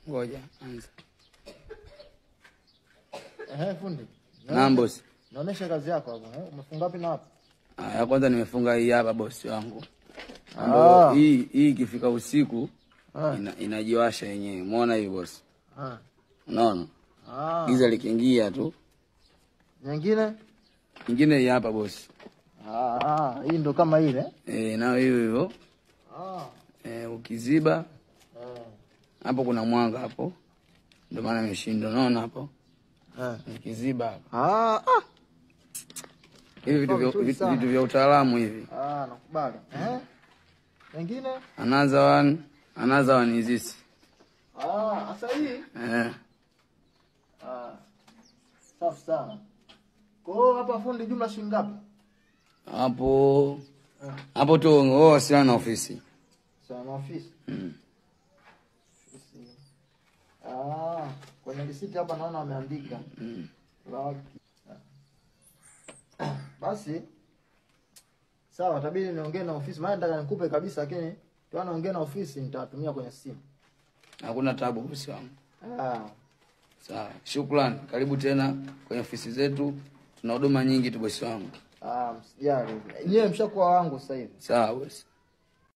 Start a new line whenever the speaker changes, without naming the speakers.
Ngoja anza.
Fundi.
Naam boss.
Naonesha kazi yako hapo. Umefunga wapi na wapi?
Ya kwanza nimefunga hii hapa boss wangu. Ambapo hii ikifika usiku inajiwasha yenyewe. Umeona hii boss? Unaona? Giza likiingia tu. Nyingine hii hapa boss.
Hii ndo kama ile.
Nao hiyo hiyo. Ukiziba hapo kuna mwanga hapo. Ndio maana nimeshinda. Unaona hapo? Nikiziba hapa. Hivi vitu vya utaalamu hivi.
Nakubali. Nyingine?
Another one is this.
Sasa hii? Safi sana. Kwa hapa fundi jumla shilingi ngapi?
Hapo tu sana ofisi.
Sana ofisi. Kwenye risiti hapa naona wameandika. Basi sawa, tabiri niongee na ofisi. Maana nataka nikupe kabisa, lakini tunaongea na ofisi nitatumia kwenye simu.
Hakuna tabu bosi wangu. Sawa. Shukrani. Karibu tena kwenye ofisi zetu. Tuna huduma nyingi tu bosi wangu.
Msijali. Nyewe mshakuwa wangu sasa hivi.
Sawa bosi.